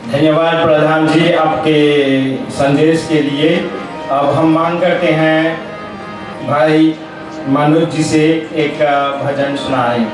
धन्यवाद प्रधान जी आपके संदेश के लिए। अब हम मांग करते हैं भाई मनोज जी से एक भजन सुनाएं।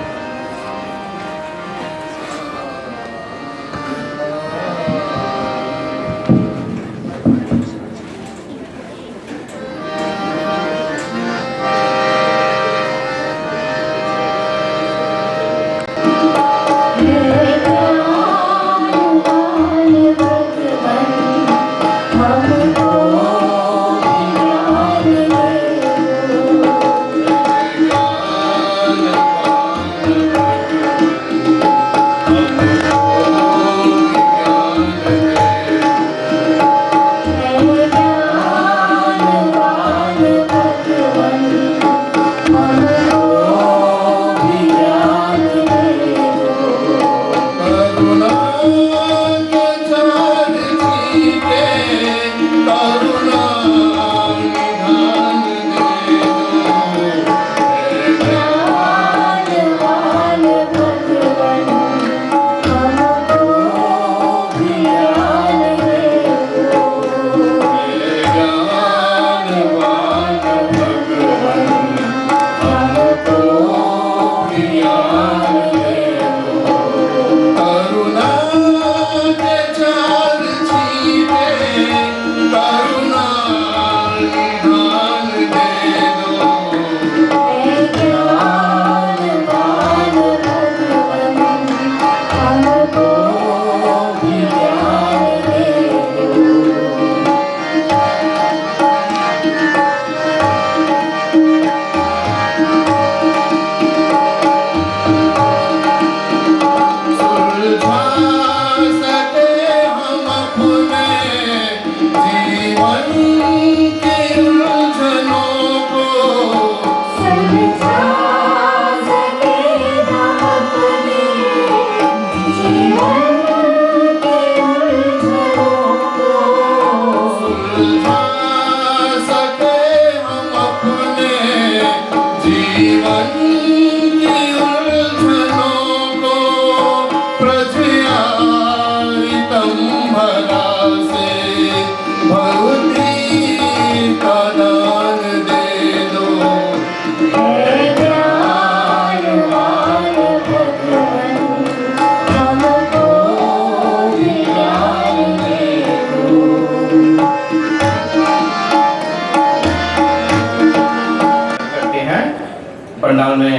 पंडाल में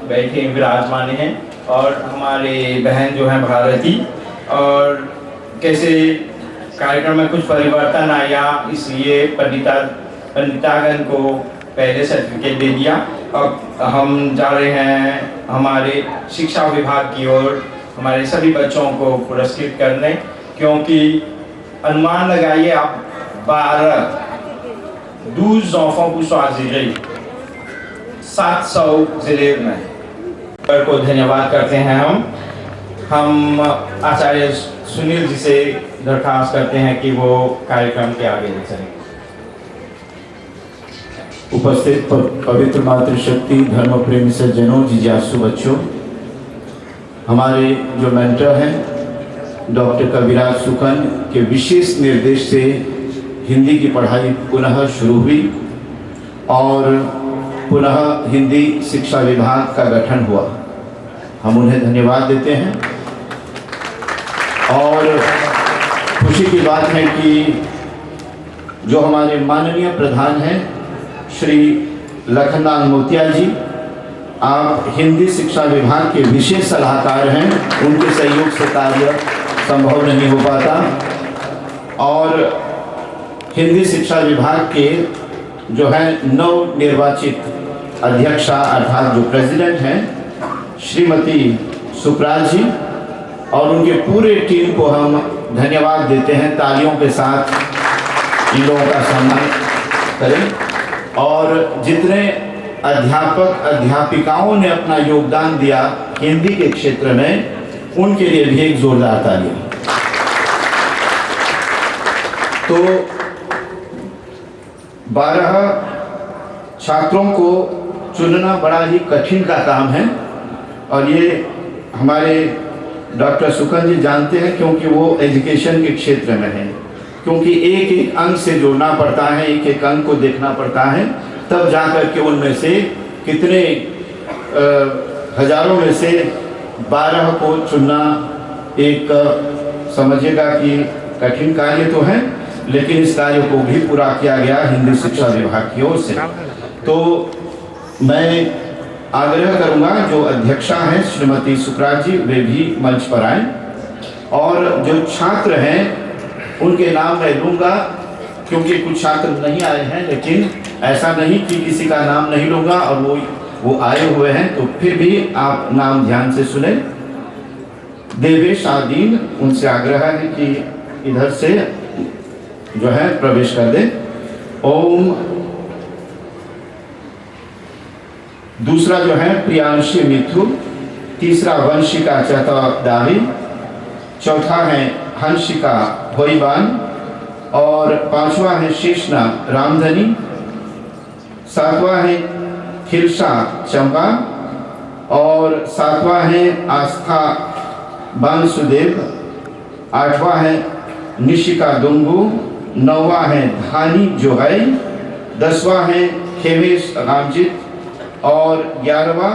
बैठे विराजमान हैं और हमारे बहन जो हैं भारती, और कैसे कार्यक्रम में कुछ परिवर्तन आया इसलिए पंडितागण को पहले सर्टिफिकेट दे दिया। अब हम जा रहे हैं हमारे शिक्षा विभाग की ओर हमारे सभी बच्चों को पुरस्कृत करने, क्योंकि अनुमान लगाइए आप 12 enfants को choisir 700 जिले में को धन्यवाद करते हैं। हम आचार्य सुनील जी से दरखास्त करते हैं कि वो कार्यक्रम के आगे ले चलें। उपस्थित पवित्र मातृशक्ति धर्म प्रेमी सज्जनों, जिज्ञासु बच्चों, हमारे जो मेंटर हैं डॉक्टर कविराज सुकन के विशेष निर्देश से हिंदी की पढ़ाई पुनः शुरू हुई और पुनः हिंदी शिक्षा विभाग का गठन हुआ। हम उन्हें धन्यवाद देते हैं और खुशी की बात है कि जो हमारे माननीय प्रधान हैं श्री लखनलाल मोतिया जी, आप हिंदी शिक्षा विभाग के विशेष सलाहकार हैं, उनके सहयोग से कार्य संभव नहीं हो पाता। और हिंदी शिक्षा विभाग के जो है नव निर्वाचित अध्यक्षा अर्थात जो प्रेसिडेंट हैं श्रीमती सुप्राज जी, और उनके पूरे टीम को हम धन्यवाद देते हैं। तालियों के साथ इन लोगों का सम्मान करें। और जितने अध्यापक अध्यापिकाओं ने अपना योगदान दिया हिंदी के क्षेत्र में, उनके लिए भी एक जोरदार तालियां। तो 12 छात्रों को चुनना बड़ा ही कठिन का काम है और ये हमारे डॉक्टर सुखन जी जानते हैं, क्योंकि वो एजुकेशन के क्षेत्र में हैं, क्योंकि एक एक अंक से जोड़ना पड़ता है, एक एक अंक को देखना पड़ता है, तब जाकर के उनमें से कितने हजारों में से 12 को चुनना एक समझिएगा कि कठिन कार्य तो है, लेकिन इस कार्य को भी पूरा किया गया हिंदी शिक्षा विभाग की ओर से। तो मैं आग्रह करूंगा जो अध्यक्षा हैं श्रीमती सुकरात जी, वे भी मंच पर आए, और जो छात्र हैं उनके नाम मैं लूँगा, क्योंकि कुछ छात्र नहीं आए हैं, लेकिन ऐसा नहीं कि किसी का नाम नहीं लूँगा और वो आए हुए हैं, तो फिर भी आप नाम ध्यान से सुने। देवेश आदीन, उनसे आग्रह है कि इधर से जो है प्रवेश कर दें। ओम। दूसरा जो है प्रियांशी मिथु, तीसरा वंशिका चतुर्दाही, चौथा है हंसिका भोईबान, और पांचवा है शेषना रामधनी, सातवां है खिलशा चंपा, और सातवां है आस्था बांसुदेव, आठवां है निशिका दुंगू, नौवां है धानी जोहई, 10वां है खेवेश रामजीत, और 11वां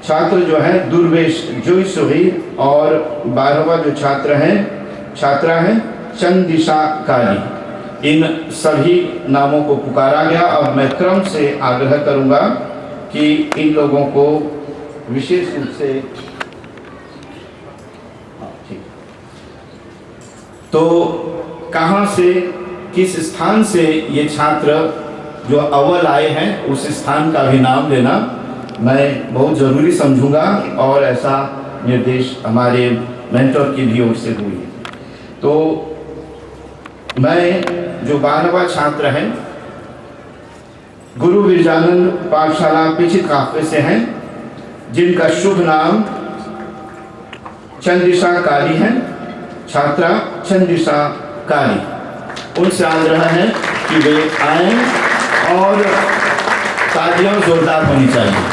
छात्र जो है दुर्वेश जोई सुही, और 12वां जो छात्रा है चंदिशा काली। इन सभी नामों को पुकारा गया और मैं क्रम से आग्रह करूंगा कि इन लोगों को विशेष रूप से तो कहां से, किस स्थान से ये छात्र जो अव्वल आए हैं उस स्थान का भी नाम लेना मैं बहुत ज़रूरी समझूंगा, और ऐसा निर्देश हमारे मेंटर की भी ओर से हुई है। तो मैं जो 12वां छात्र हैं गुरु विरजानंद पाठशाला पिछित काफे से हैं, जिनका शुभ नाम चंद्रिशा काली है, छात्रा चंद्रिशा काली, उनसे आग्रह है कि वे आए और तालियां जोरदार होनी चाहिए।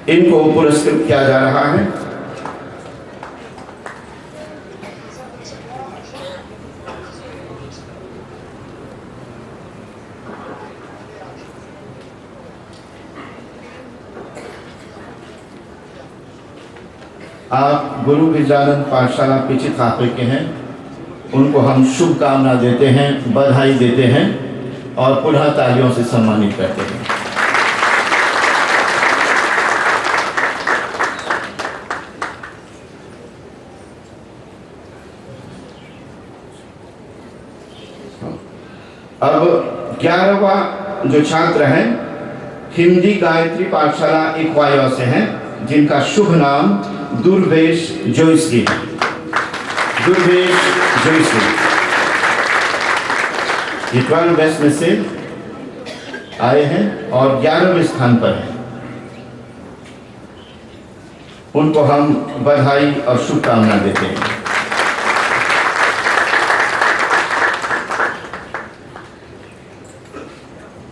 इनको पुरस्कृत किया जा रहा है। आप गुरु विरजानंद पाठशाला पिछित काफे के हैं, उनको हम शुभकामना देते हैं, बधाई देते हैं और पुनः तालियों से सम्मानित करते हैं। अब 11वां जो छात्र हैं हिंदी गायत्री पाठशाला इक्वाया से हैं, जिनका शुभ नाम दुर्वेश जोईसकी है। दुर्वेश जोईसकी ये 12 बेस्ट में से आए हैं और 11वें स्थान पर हैं। उनको हम बधाई और शुभकामना देते हैं।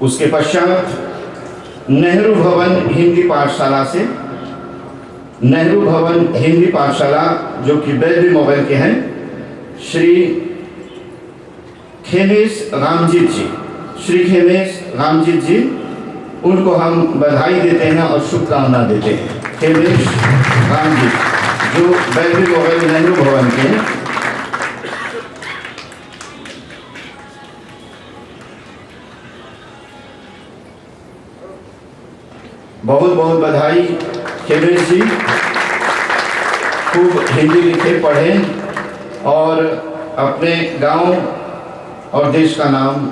उसके पश्चात नेहरू भवन हिंदी पाठशाला से, नेहरू भवन हिंदी पाठशाला जो कि बेलवी मोबाइल के हैं, श्री खेमेश रामजीत जी, श्री खेमेश रामजीत जी, उनको हम बधाई देते हैं और शुभकामना देते हैं। खेमेश रामजीत जो बेलवी मोबाइल नेहरू भवन के हैं। बहुत बहुत बधाई खेमेश जी, खूब हिंदी लिखे पढ़े और अपने गांव और देश का नाम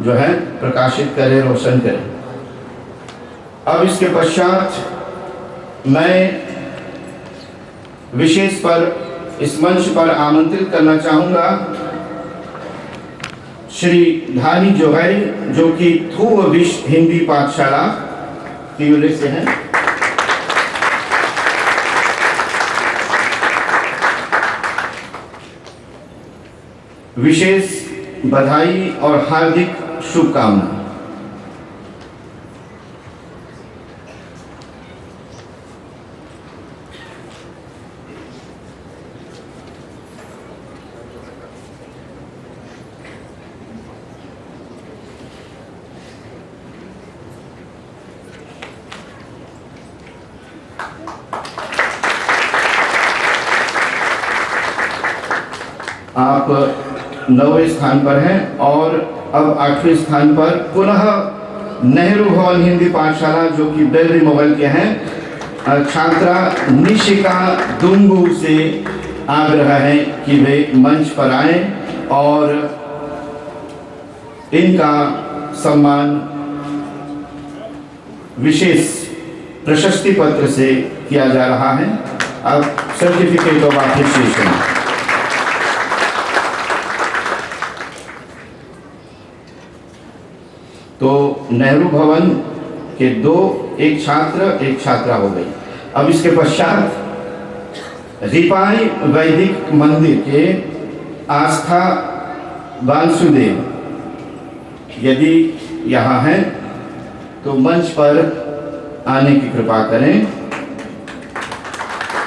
जो है प्रकाशित करें, रोशन करें। अब इसके पश्चात मैं विशेष पर इस मंच पर आमंत्रित करना चाहूँगा श्री धानी जोहरी, जो कि थूव विश्व हिंदी पाठशाला तियोले से हैं। विशेष बधाई और हार्दिक शुभकामनाएं। आप 9वें स्थान पर हैं और अब 8वें स्थान पर पुनः नेहरू भवन हिंदी पाठशाला जो कि बेलरी मोबाइल के हैं छात्रा निशिका दुंगू से आग्रह है कि वे मंच पर आए और इनका सम्मान विशेष प्रशस्ति पत्र से किया जा रहा है। अब सर्टिफिकेट ऑफ एप्रिसिएशन। तो नेहरू भवन के दो, एक छात्र एक छात्रा हो गई। अब इसके पश्चात रिपाई वैदिक मंदिर के आस्था वासुदेव यदि यहाँ हैं तो मंच पर आने की कृपा करें।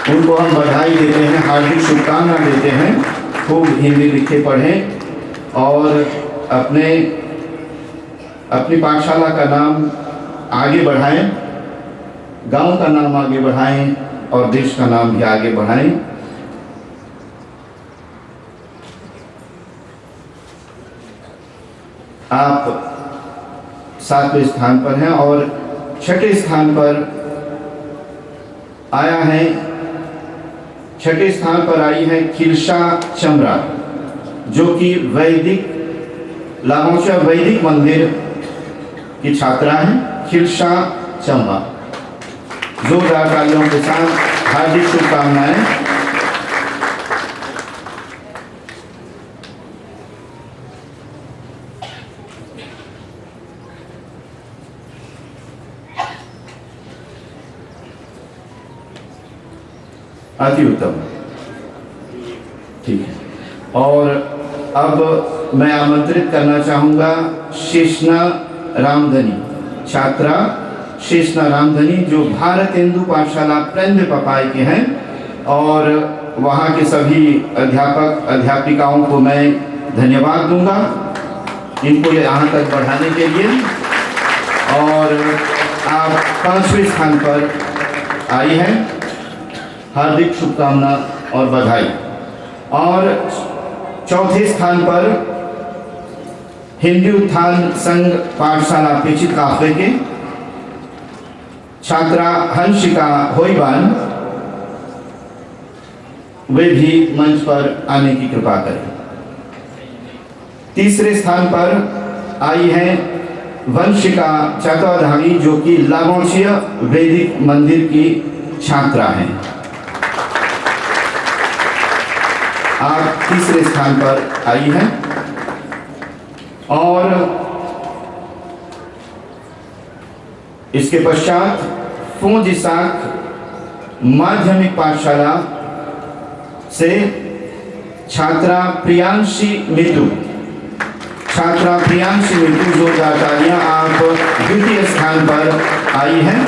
उनको हम बधाई देते हैं, हार्दिक शुभकामनाएं देते हैं। खूब हिंदी लिखे पढ़ें और अपनी पाठशाला का नाम आगे बढ़ाएं, गांव का नाम आगे बढ़ाएं और देश का नाम भी आगे बढ़ाएं। आप 7वें स्थान पर हैं और 6ठे स्थान पर आया है, 6ठे स्थान पर आई है खिलशा चमरा जो कि लामोचा वैदिक मंदिर की छात्रा है। खिलशा चंबा, जोरदार तालियों के साथ हार्दिक शुभकामनाएं। अति उत्तम, ठीक है। और अब मैं आमंत्रित करना चाहूँगा शेषना रामधनी, छात्रा शेषना रामधनी जो भारत हिंदू पाठशाला प्रेंद्र पपाई के हैं और वहाँ के सभी अध्यापक अध्यापिकाओं को मैं धन्यवाद दूंगा इनको यहाँ तक बढ़ाने के लिए। और आप 5वें स्थान पर आई हैं, हार्दिक शुभकामना और बधाई। और 4थे स्थान पर हिंदी उत्थान संघ पाठशाला पेचित काफले के छात्रा हंसिका होईवान, वे भी मंच पर आने की कृपा करें। 3रे स्थान पर आई हैं वंशिका चतुर्धारी जो कि लामोचिय वैदिक मंदिर की छात्रा हैं। आप 3रे स्थान पर आई हैं। और इसके पश्चात फूंजिसाक माध्यमिक पाठशाला से छात्रा प्रियांशी मितू, जोरदार तालियां। आप 2य स्थान पर आई हैं।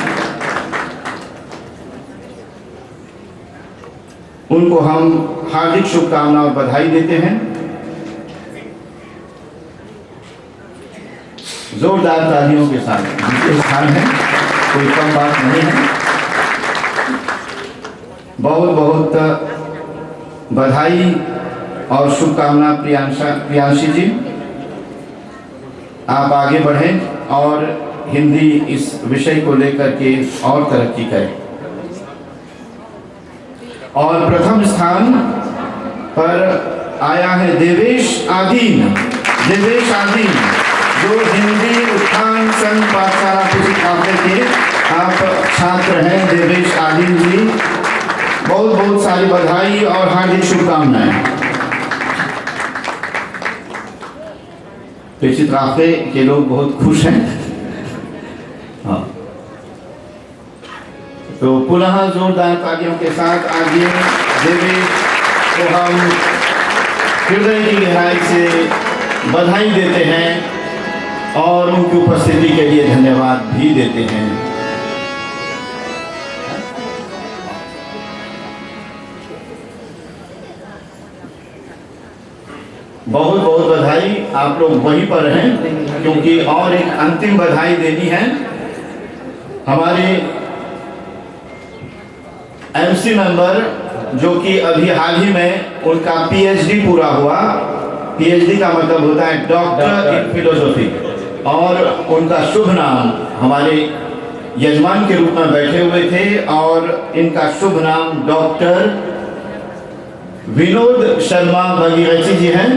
उनको हम हार्दिक शुभकामना और बधाई देते हैं। जोरदार तालियों के साथ 2य स्थान है, कोई कम बात नहीं है। बहुत बहुत बधाई और शुभकामना प्रियांशी जी। आप आगे बढ़ें और हिंदी इस विषय को लेकर के और तरक्की करें। और प्रथम स्थान पर आया है देवेश आदीन जो हिंदी उत्थान संघ पाठशाला पेचित काफले के आप छात्र हैं। देवेश आदीन जी, बहुत बहुत सारी बधाई और हार्दिक शुभकामनाएं। पेचित काफले के लोग बहुत खुश हैं। हाँ, तो पुनः जोरदार तालियों के साथ आगे देवेश को हम हृदय की गहराई से बधाई देते हैं और उनकी उपस्थिति के लिए धन्यवाद भी देते हैं। बहुत बहुत बधाई। आप लोग वहीं पर हैं क्योंकि और एक अंतिम बधाई देनी है। हमारे एमसी मेंबर जो कि अभी हाल ही में उनका पीएचडी पूरा हुआ, पीएचडी का मतलब होता है डॉक्टर इन फिलोसॉफी, और उनका शुभ नाम हमारे यजमान के रूप में बैठे हुए थे और इनका शुभ नाम डॉक्टर विनोद शर्मा भगीरथी जी हैं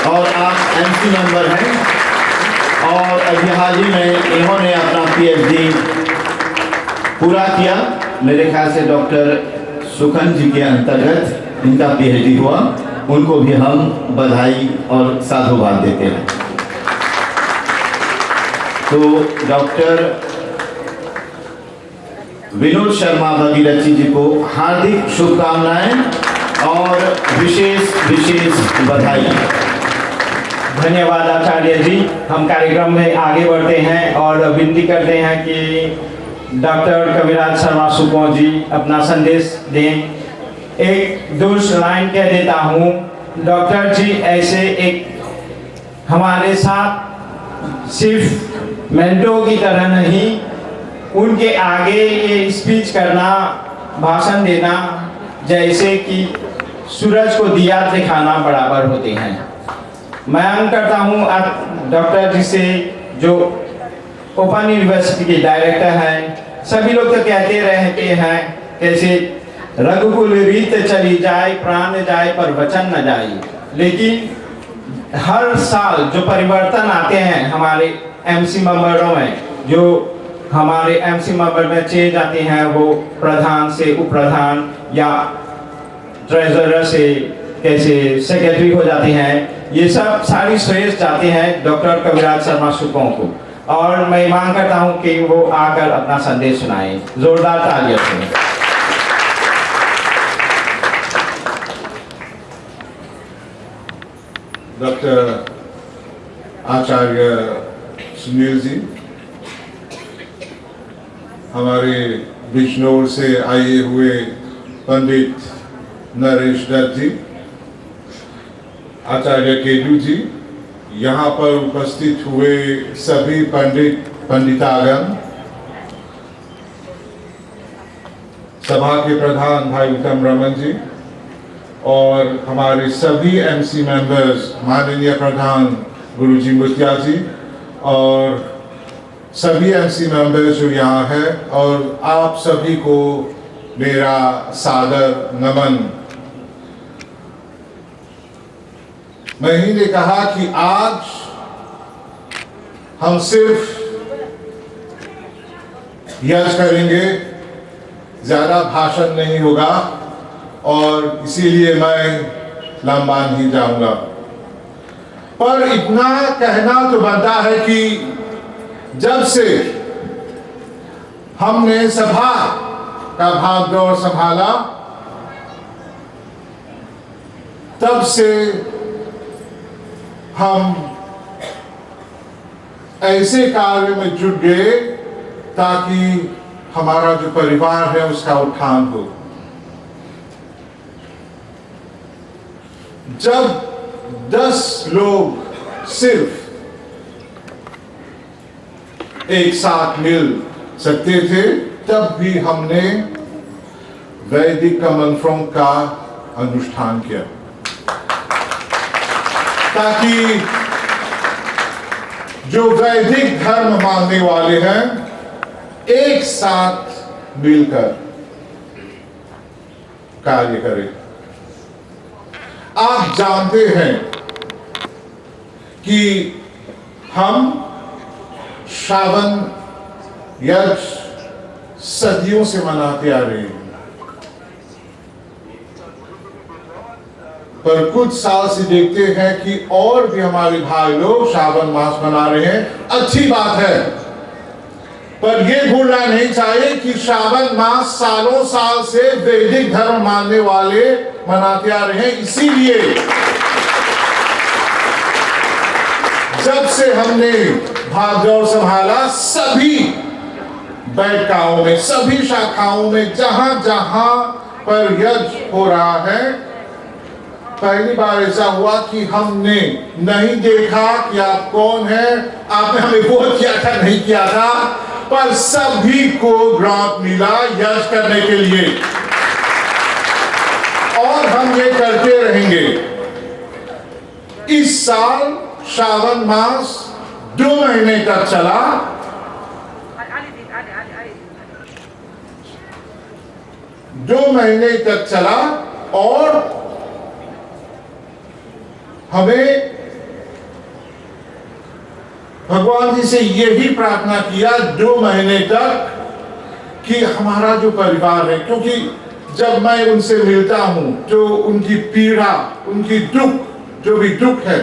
और आप एमसी मेंबर हैं और अभी हाल ही में इन्होंने अपना पीएचडी पूरा किया। मेरे ख्याल से डॉक्टर सुखन जी के अंतर्गत इनका पीएचडी हुआ। उनको भी हम बधाई और साधुवाद देते हैं। तो डॉक्टर विनोद शर्मा भगीरथी जी को हार्दिक शुभकामनाएं और विशेष विशेष बधाई। धन्यवाद आचार्य जी। हम कार्यक्रम में आगे बढ़ते हैं और विनती करते हैं कि डॉक्टर कविराज शर्मा सुपों जी अपना संदेश दें। एक दो लाइन कह देता हूँ। डॉक्टर जी ऐसे एक हमारे साथ सिर्फ मेंटोर की तरह नहीं, उनके आगे ये स्पीच करना, भाषण देना जैसे कि सूरज को दिया दिखाना बराबर होते हैं। मैं मांग करता हूँ डॉक्टर जी से, जो ओपन यूनिवर्सिटी के डायरेक्टर हैं। सभी लोग तो कहते रहते हैं कैसे रघुकुल रीत चली जाए, प्राण जाए पर वचन न जाए, लेकिन हर साल जो परिवर्तन आते हैं हमारे एमसी मेंबरों में, जो हमारे एमसी मेंबर में चेंज आते हैं, वो प्रधान से उप प्रधान या ट्रेजरर से कैसे सेक्रेटरी हो जाते हैं, ये सब सारी श्रेय जाते हैं डॉक्टर कविराज शर्मा सुपों को। और मैं मांग करता हूँ कि वो आकर अपना संदेश सुनाएं। जोरदार तालियों से। डॉक्टर आचार्य सुनील जी, हमारे बिजनौर से आए हुए पंडित नरेश दत्त जी, आचार्य केजू जी, यहाँ पर उपस्थित हुए सभी पंडितागण, सभा के प्रधान भाई उत्तम रमन जी और हमारे सभी एमसी मेंबर्स, माननीय प्रधान गुरुजी मुतिया जी और सभी एमसी मेंबर्स जो यहाँ हैं, और आप सभी को मेरा सादर नमन। मैं ही ने कहा कि आज हम सिर्फ यज्ञ करेंगे, ज्यादा भाषण नहीं होगा और इसीलिए मैं लंबा नहीं जाऊंगा, पर इतना कहना तो बनता है कि जब से हमने सभा का भागदौड़ संभाला, तब से हम ऐसे कार्य में जुट गए ताकि हमारा जो परिवार है उसका उत्थान हो। जब 10 लोग सिर्फ एक साथ मिल सकते थे, तब भी हमने वैदिक मंत्रों का अनुष्ठान किया ताकि जो वैदिक धर्म मानने वाले हैं एक साथ मिलकर कार्य करें। आप जानते हैं कि हम श्रावण यज्ञ सदियों से मनाते आ रहे हैं, पर कुछ साल से देखते हैं कि और भी हमारे भाई लोग श्रावण मास मना रहे हैं। अच्छी बात है, पर यह भूलना नहीं चाहिए कि श्रावण मास सालों साल से वैदिक धर्म मानने वाले मनाते आ रहे हैं। इसीलिए जब से हमने भागदौड़ संभाला, सभी बैठकाओं में, सभी शाखाओं में, जहां जहां पर यज्ञ हो रहा है, पहली बार ऐसा हुआ कि हमने नहीं देखा कि आप कौन हैं, आपने हमें वोट किया था नहीं किया था, पर सभी को ग्रांट मिला यज्ञ करने के लिए, और हम ये करते रहेंगे। इस साल श्रावण मास 2 महीने तक चला, 2 महीने तक चला, और हमें भगवान जी से यही प्रार्थना किया 2 महीने तक कि हमारा जो परिवार है, क्योंकि जब मैं उनसे मिलता हूं तो उनकी पीड़ा, उनकी दुख, जो भी दुख है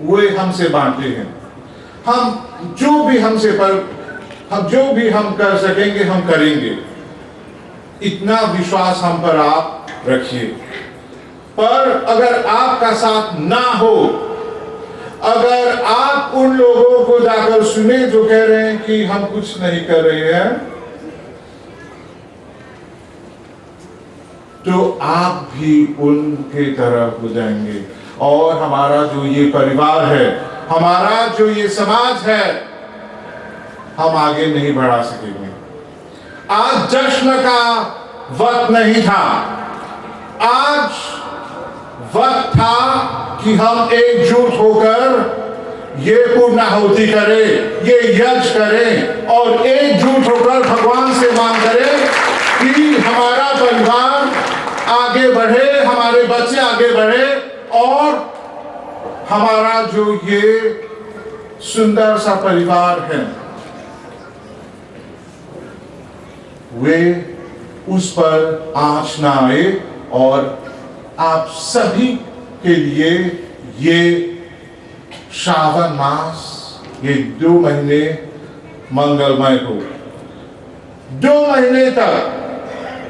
वे हमसे बांटते हैं। हम जो भी हम कर सकेंगे हम करेंगे, इतना विश्वास हम पर आप रखिए। पर अगर आपका साथ ना हो, अगर आप उन लोगों को जाकर सुने जो कह रहे हैं कि हम कुछ नहीं कर रहे हैं, तो आप भी उनके तरह हो जाएंगे, और हमारा जो ये परिवार है, हमारा जो ये समाज है, हम आगे नहीं बढ़ा सकेंगे। आज जश्न का वक्त नहीं था, आज वक्त था कि हम एकजुट होकर ये पूर्णाहुति करें, ये यज्ञ करें, और एकजुट होकर भगवान से मांग करें कि हमारा परिवार आगे बढ़े, हमारे बच्चे आगे बढ़े, और हमारा जो ये सुंदर सा परिवार है वे उस पर आंच ना आए, और आप सभी के लिए ये श्रावण मास, ये 2 महीने मंगलमय हो। 2 महीने तक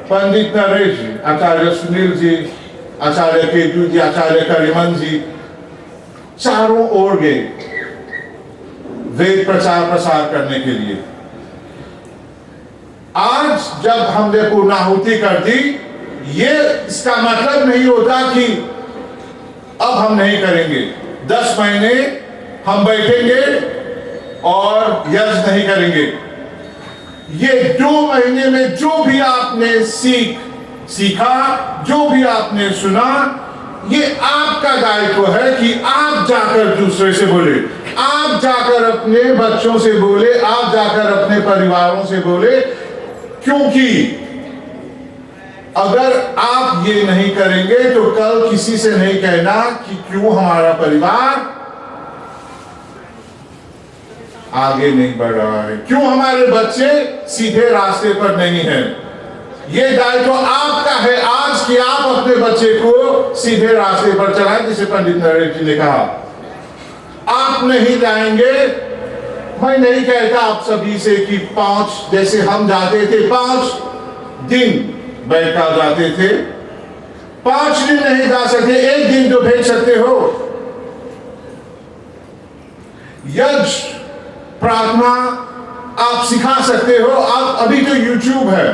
पंडित नरेश जी, आचार्य सुनील जी, आचार्य केतु जी, आचार्य करिमन जी चारों ओर गए वेद प्रचार प्रसार करने के लिए। आज जब हमने पूर्णाहुति कर दी, ये इसका मतलब नहीं होता कि अब हम नहीं करेंगे। 10 महीने हम बैठेंगे और यज्ञ नहीं करेंगे। ये 2 महीने में जो भी आपने सीखा, जो भी आपने सुना, ये आपका दायित्व है कि आप जाकर दूसरे से बोले, आप जाकर अपने बच्चों से बोले, आप जाकर अपने परिवारों से बोले, क्योंकि अगर आप ये नहीं करेंगे तो कल किसी से नहीं कहना कि क्यों हमारा परिवार आगे नहीं बढ़ रहा है, क्यों हमारे बच्चे सीधे रास्ते पर नहीं हैं। ये दायित्व आपका है आज कि आप अपने बच्चे को सीधे रास्ते पर चलाएं, जिसे पंडित नरेश जी ने कहा। आप नहीं जाएंगे, मैं नहीं कहता आप सभी से कि 5, जैसे हम जाते थे 5 दिन बैठा जाते थे, 5 दिन नहीं जा सकते, 1 दिन तो भेज सकते हो। यज्ञ प्रार्थना आप सिखा सकते हो, आप अभी तो YouTube है।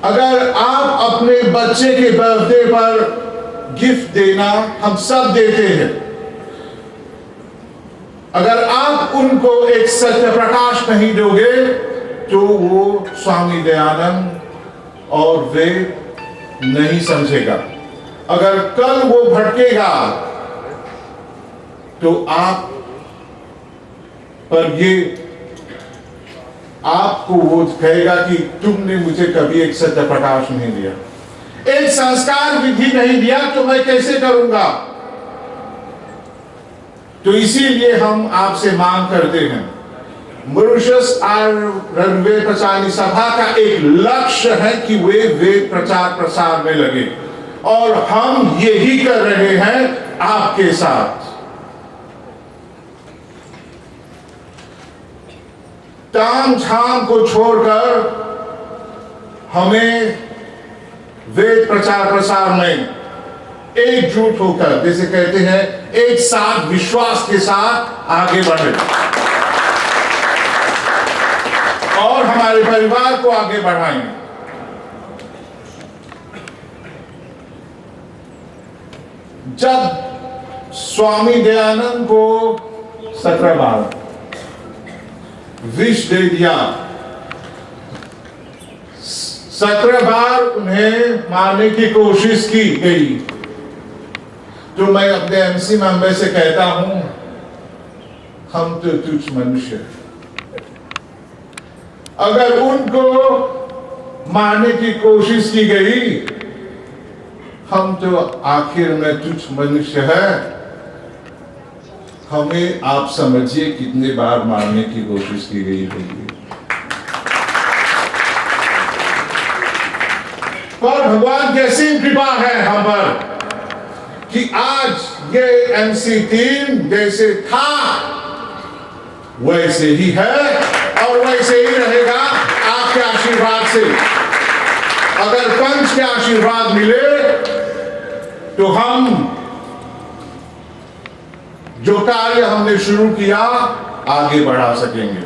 अगर आप अपने बच्चे के बर्थडे पर गिफ्ट देना, हम सब देते हैं, अगर आप उनको एक सत्य प्रकाश नहीं दोगे तो वो स्वामी दयानंद और वे नहीं समझेगा। अगर कल वो भटकेगा तो आप पर ये आपको वो कहेगा कि तुमने मुझे कभी एक सत्य प्रकाश नहीं दिया, एक संस्कार विधि नहीं दिया, तो मैं कैसे करूंगा। तो इसीलिए हम आपसे मांग करते हैं, मॉरिशस वेद प्रचार सभा का एक लक्ष्य है कि वे वेद प्रचार प्रसार में लगे, और हम यही कर रहे हैं आपके साथ। ताम झाम को छोड़कर हमें वेद प्रचार प्रसार में एकजुट होकर, जैसे कहते हैं, एक साथ विश्वास के साथ आगे बढ़े और हमारे परिवार को आगे बढ़ाएं। जब स्वामी दयानंद को 17 बार विष दे दिया, 17 बार उन्हें मारने की कोशिश की गई, तो मैं अपने एमसी मेंबर से कहता हूं, हम तो तुच्छ मनुष्य, अगर उनको मारने की कोशिश की गई, हम तो आखिर में तुच्छ मनुष्य है, हमें आप समझिए कितने बार मारने की कोशिश की गई होगी। पर भगवान की असीम कृपा है हम पर कि आज ये एमसी टीम जैसे था वैसे ही है और वैसे ही रहेगा आपके आशीर्वाद से। अगर पंच के आशीर्वाद मिले तो हम जो कार्य हमने शुरू किया आगे बढ़ा सकेंगे।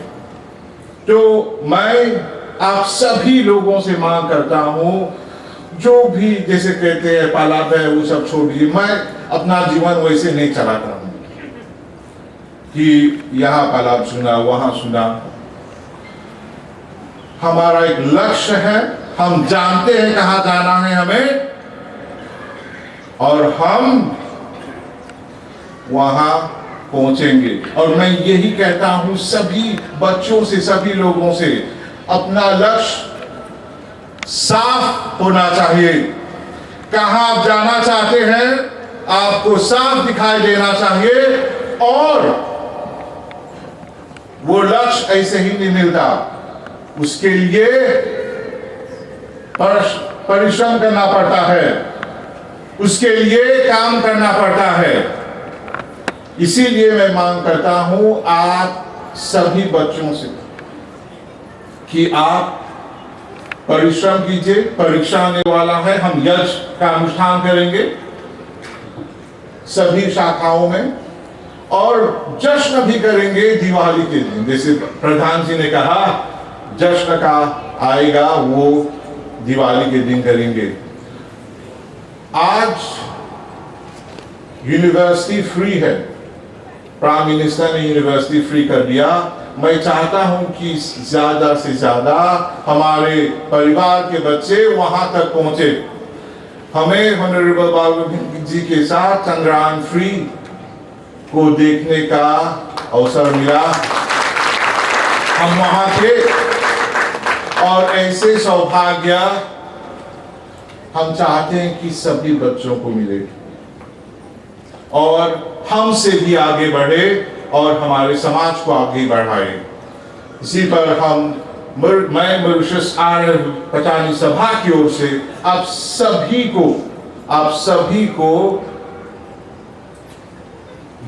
तो मैं आप सभी लोगों से मांग करता हूं, जो भी जैसे कहते हैं पालाब है वो सब छोड़िए। मैं अपना जीवन वैसे नहीं चलाता हूं कि यहां पालाब सुना वहां सुना। हमारा एक लक्ष्य है, हम जानते हैं कहां जाना है हमें, और हम वहां पहुंचेंगे। और मैं यही कहता हूं सभी बच्चों से, सभी लोगों से, अपना लक्ष्य साफ होना चाहिए। कहां आप जाना चाहते हैं आपको साफ दिखाई देना चाहिए, और वो लक्ष्य ऐसे ही नहीं मिलता, उसके लिए परिश्रम करना पड़ता है, उसके लिए काम करना पड़ता है। इसीलिए मैं मांग करता हूं आप सभी बच्चों से कि आप परिश्रम कीजिए। परीक्षा आने वाला है, हम यज्ञ का अनुष्ठान करेंगे सभी शाखाओं में, और जश्न भी करेंगे दिवाली के दिन। जैसे प्रधान जी ने कहा जश्न का आएगा वो दिवाली के दिन करेंगे। आज यूनिवर्सिटी फ्री है, प्राइम मिनिस्टर ने यूनिवर्सिटी फ्री कर दिया। मैं चाहता हूं कि ज्यादा से ज्यादा हमारे परिवार के बच्चे वहां तक पहुंचे। हमें ऑनरेबल बाबू जी के साथ चंद्रयान 3 को देखने का अवसर मिला, हम वहां थे, और ऐसे सौभाग्य हम चाहते हैं कि सभी बच्चों को मिले और हमसे भी आगे बढ़े और हमारे समाज को आगे बढ़ाए। इसी पर मैं मॉरिशस आर्य पचानी सभा की ओर से आप सभी को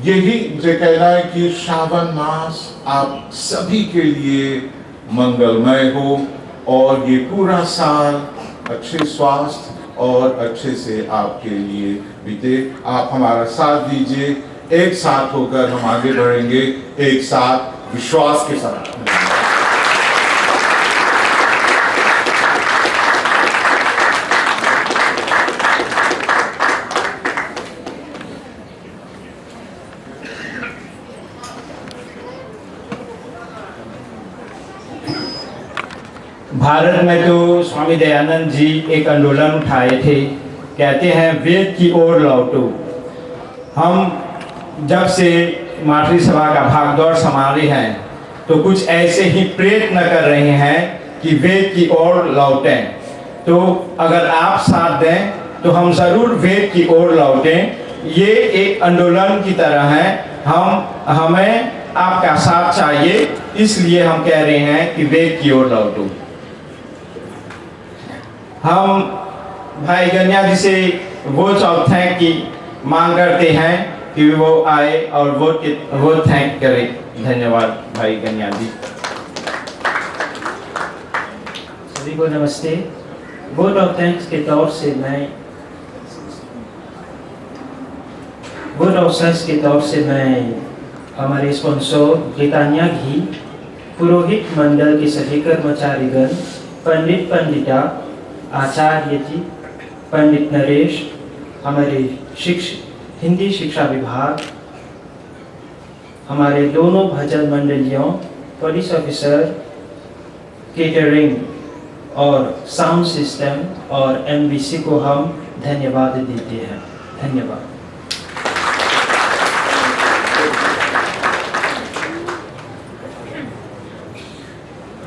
यही मुझे कहना है कि श्रावण मास आप सभी के लिए मंगलमय हो, और ये पूरा साल अच्छे स्वास्थ्य और अच्छे से आपके लिए बीते। आप हमारा साथ दीजिए, एक साथ होकर हम आगे बढ़ेंगे, एक साथ विश्वास के साथ। भारत में तो स्वामी दयानंद जी एक आंदोलन उठाए थे, कहते हैं वेद की ओर लौटो। हम जब से मातृ सभा का भागदौड़ संभाले हैं तो कुछ ऐसे ही प्रयत्न कर रहे हैं कि वेद की ओर लौटें। तो अगर आप साथ दें तो हम ज़रूर वेद की ओर लौटें। ये एक आंदोलन की तरह है, हमें आपका साथ चाहिए, इसलिए हम कह रहे हैं कि वेद की ओर लौटो। हम भाई गन्या जी से वोट ऑफ थैंक की मांग करते हैं कि वो आए और वोट थैंक करें। धन्यवाद भाई गन्या जी। सभी को नमस्ते। वोट ऑफ थैंक्स के तौर से मैं हमारे स्पॉन्सर ब्रिटानिया घी, पुरोहित मंडल के सभी कर्मचारीगण, पंडित पंडिता, आचार्य जी, पंडित नरेश, हमारे हिंदी शिक्षा विभाग, हमारे दोनों भजन मंडलियों, पुलिस ऑफिसर, केटरिंग और साउंड सिस्टम और एमबीसी को हम धन्यवाद देते हैं। धन्यवाद।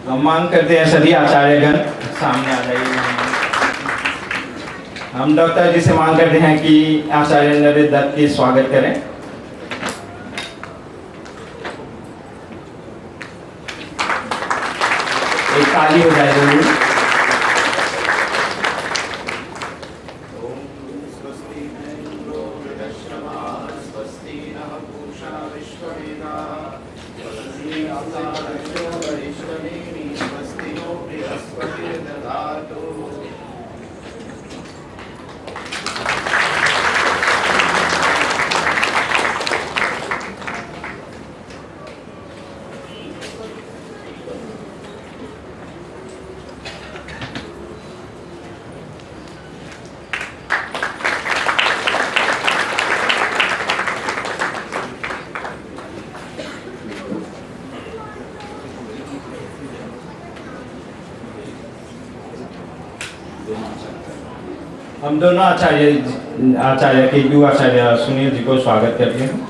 हम मांग करते हैं सभी आचार्यगण सामने आ जाइए। हम डॉक्टर जी से मांग करते हैं कि आचार्य नरेश दत्त की स्वागत करें। एक ताली हो जाए जरूर। हम दोनों आचार्य के युवा आचार्य सुनील जी को स्वागत करते हैं।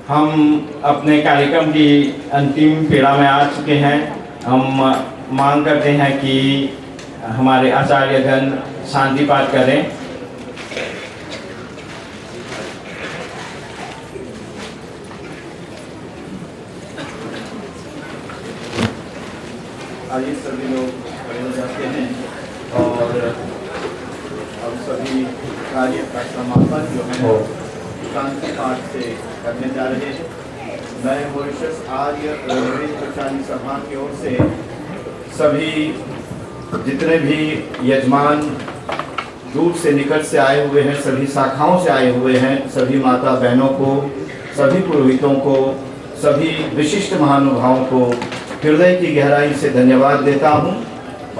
हम अपने कार्यक्रम की अंतिम पीड़ा में आ चुके हैं। हम मांग करते हैं कि हमारे आचार्यगण शांति पाठ करें। आइए सभी लोग खड़े हो जाते हैं और अब सभी कार्य का समापन जो है शांति पाठ से करने जा रहे हैं। मैं मॉरिशस आर्य प्रचारी सभा की ओर से सभी जितने भी यजमान दूर से निकट से आए हुए हैं, सभी शाखाओं से आए हुए हैं, सभी माता बहनों को, सभी पुरोहितों को, सभी विशिष्ट महानुभावों को हृदय की गहराई से धन्यवाद देता हूं।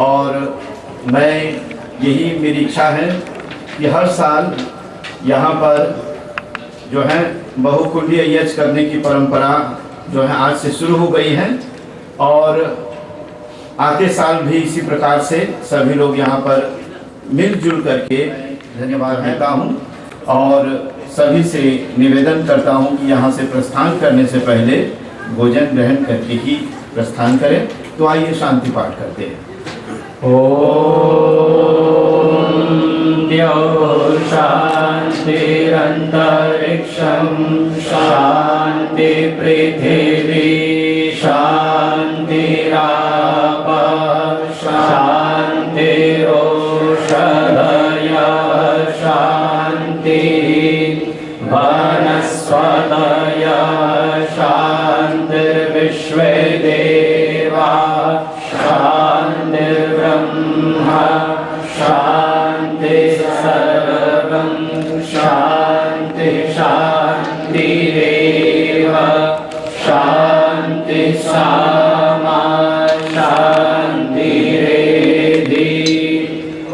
और मैं यही मेरी इच्छा है कि हर साल यहाँ पर जो है बहुकुंडीय यज्ञ करने की परंपरा जो है आज से शुरू हो गई है और आते साल भी इसी प्रकार से सभी लोग यहाँ पर मिलजुल करके धन्यवाद देता हूँ और सभी से निवेदन करता हूँ कि यहाँ से प्रस्थान करने से पहले भोजन ग्रहण करके ही प्रस्थान करें। तो आइए शांति पाठ करते हैं। द्यौः शान्तिरन्तरिक्षं शान्ति पृथिवी शान्तिरापः शान्तिरोषधयः शान्तिः वनस्पतयः शान्तिर्विश्वे देवाः शान्तिर्ब्रह्म शान्ति सर्वं शान्ति शान्तिरेव शान्ति सामा शान्तिरेधि।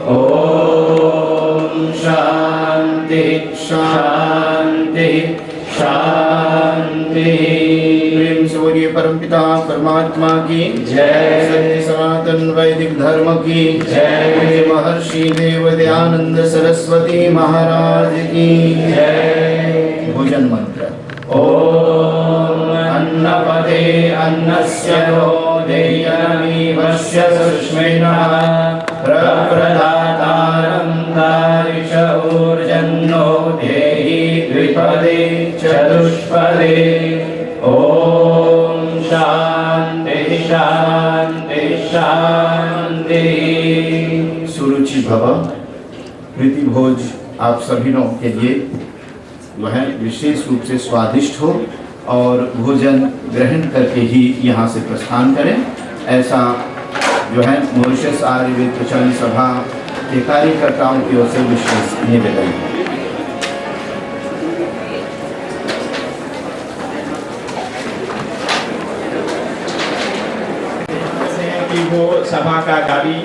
ॐ शान्ति शान्ति शान्ति। प्रेम से बोलिए परमपिता परमात्मा की जय। सत्य सनातन वैदिक धर्म की जय। महर्षि देवदयानंद सरस्वती महाराज की जय। भोजन मंत्र। ओम अन्नपते अन्नस्य नो देयनमीवस्य सुष्मिणः प्रप्रदातारं दारिश ऊर्जन्नो देहि द्विपदे चतुष्पदे। ओम शांति शांति शांति। सुरुचि भव प्रीति भोज आप सभी लोगों के लिए जो है विशेष रूप से स्वादिष्ट हो और भोजन ग्रहण करके ही यहाँ से प्रस्थान करें, ऐसा जो है मॉरिशस आयुर्वेद प्रचार सभा के कार्यकर्ताओं की ओर से विशेष निवेदन है। कि वो सभा का गाड़ी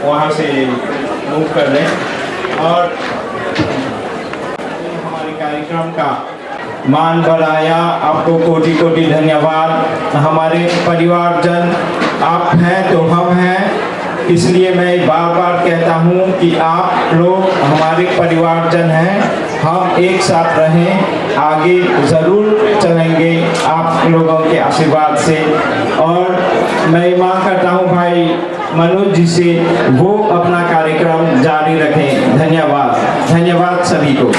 वहाँ से मूव कर दें और हमारे कार्यक्रम का मान बढ़ाया। आपको कोटि कोटि धन्यवाद। हमारे परिवारजन आप हैं तो हम हैं, इसलिए मैं बार बार कहता हूँ कि आप लोग हमारे परिवारजन हैं। हम एक साथ रहें, आगे ज़रूर चलेंगे आप लोगों के आशीर्वाद से। और मैं मांग करता हूँ भाई मनोज जी से वो अपना कार्यक्रम जारी रखें। धन्यवाद। धन्यवाद सभी को।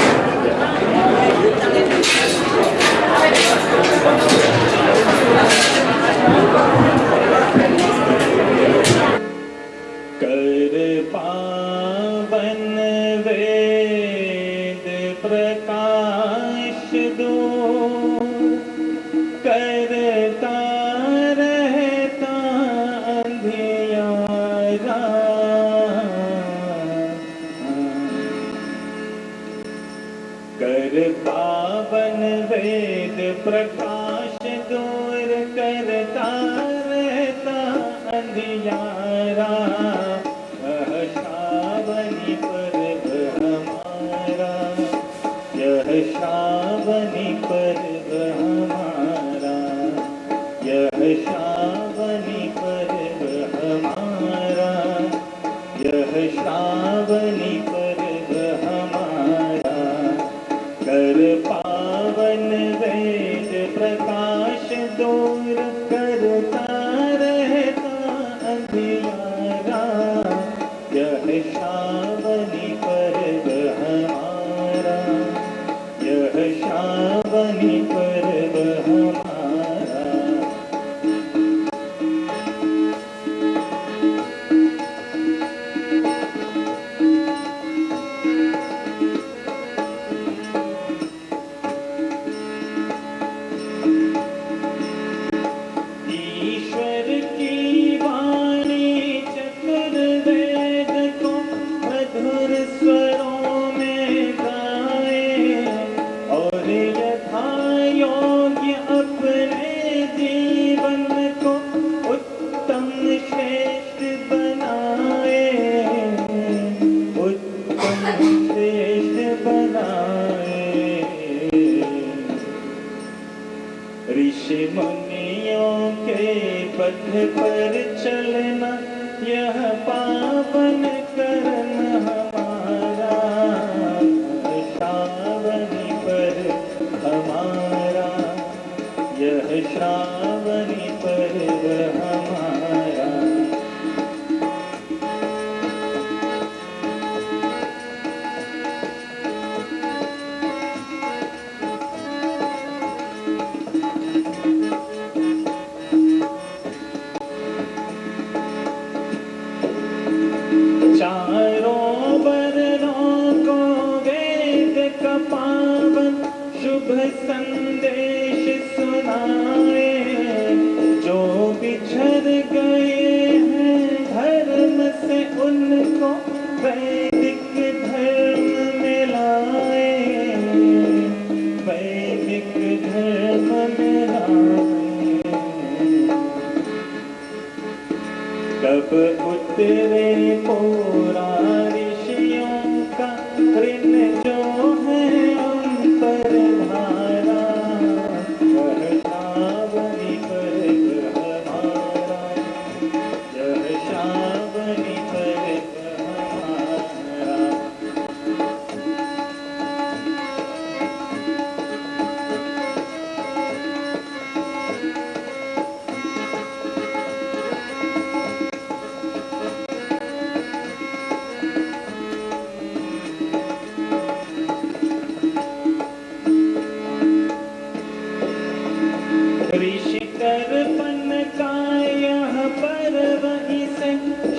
पावन वेद प्रकाश दूर करता रहता अंधियारा। यह श्रावणी पर्व हमारा, यह श्रावणी पर्व हमारा, यह श्रावणी पर्व हमारा, यह श्रावणी पर्व हमारा। कर पावन वेद प्रकाश दूर करता रहता अंधियारा। यह श्रावणी पर्व हमारा, यह श्रावणी पर्व हमारा। ऋषि मुनियों के पथ पर चलना यह पावन कर्म हमारा। श्रावणी पर्व हमारा, यह श्रावणी पर्व हमारा। चारों वर्णों को वेद का पावन शुभ संदेश सुनाए। जो बिछड़ गए हैं धर्म से उनको वैदिक धर्म में लाए, वैदिक धर्म में लाए। कब उतरे पूरा ऋषियों का ऋण जो है उन पर धारा। वह श्रावणी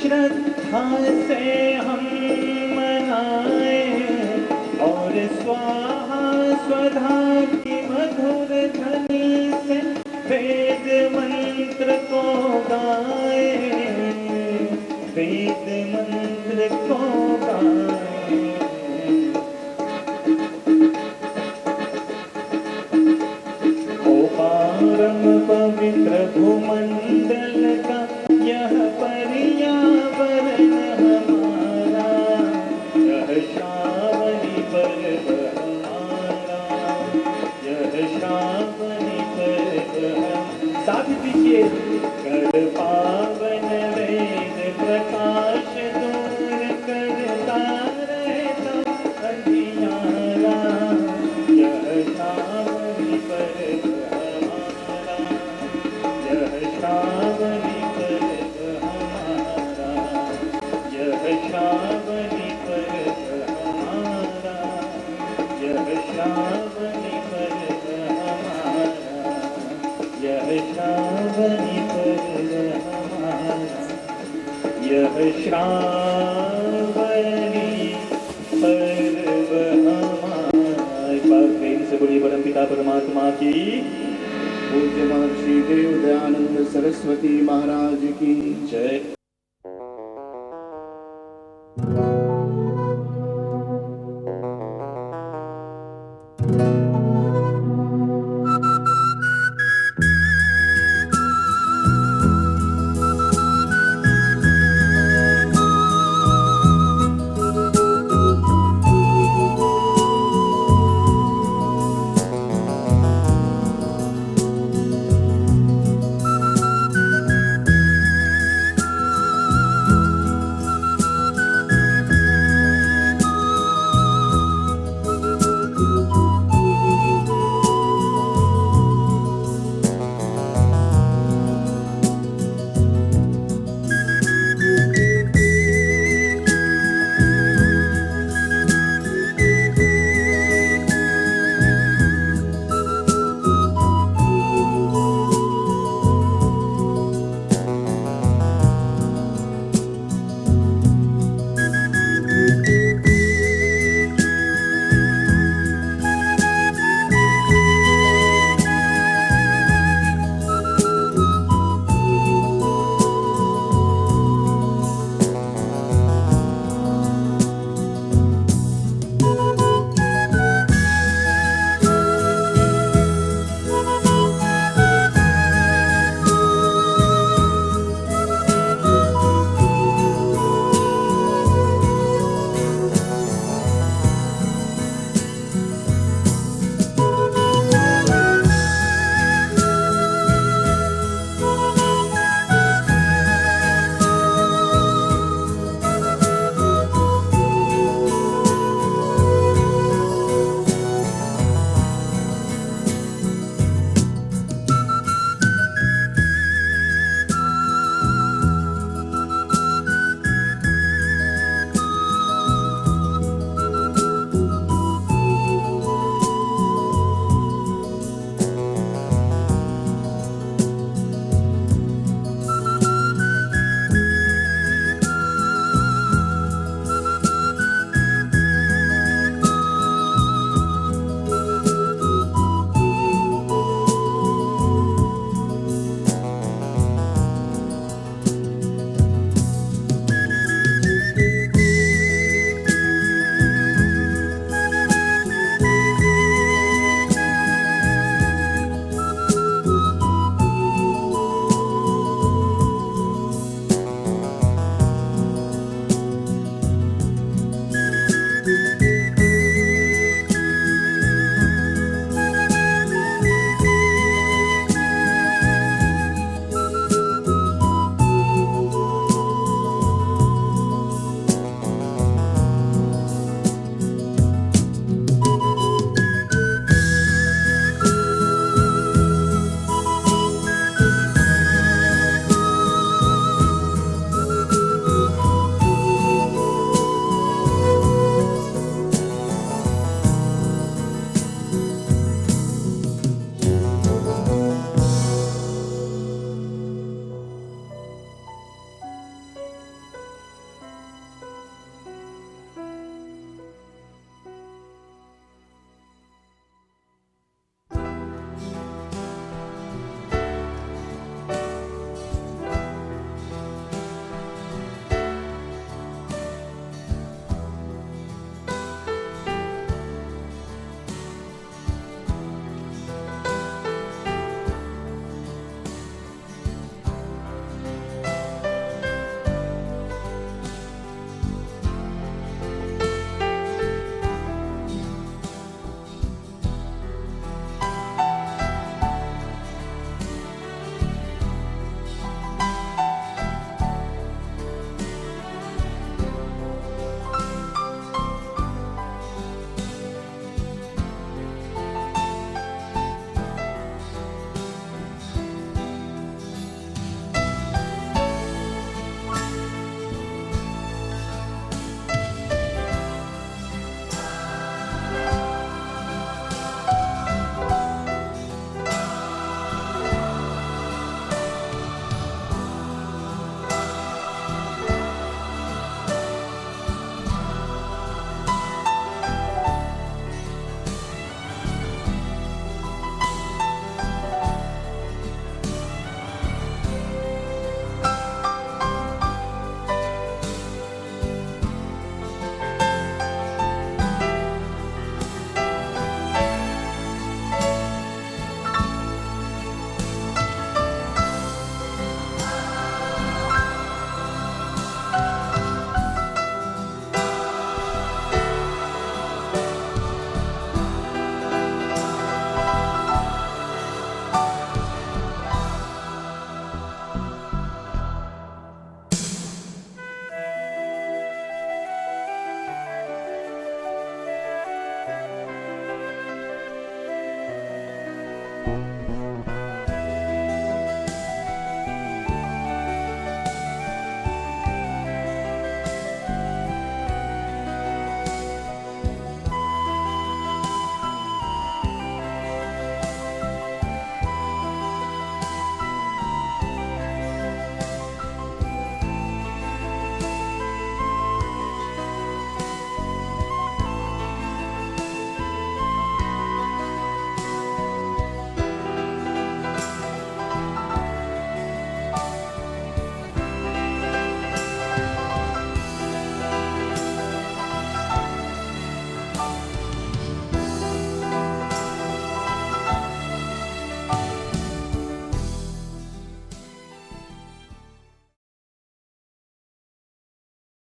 श्रद्धा से हम मनाए और स्वाहा स्वधा की मधुर ध्वनि से वेद मंत्र को गाए, वेद मंत्र को गाए। ओ पारम पवित्र भूमंडल का यह पर्यावरण हमारा, यह श्रावणी पर्व हमारा, यह श्रावणी पर्व हम साथ दीजिए। कर पावन वेद प्रकाश दूर करता रहता अंधियारा, यह श्रावणी पर्व हमारा, यह श्रावणी पर्व हमारा, यह श्रावणी पर्व हमारा, यह श्रावणी पर्व हमारा, यह श्रावणी पर्व हमारा, यह श्रावणी पर्व हमारा। एक बार प्रेम से बोलिए परमपिता परमात्मा की। पूज्य महर्षि देव दयानंद सरस्वती महाराज की जय।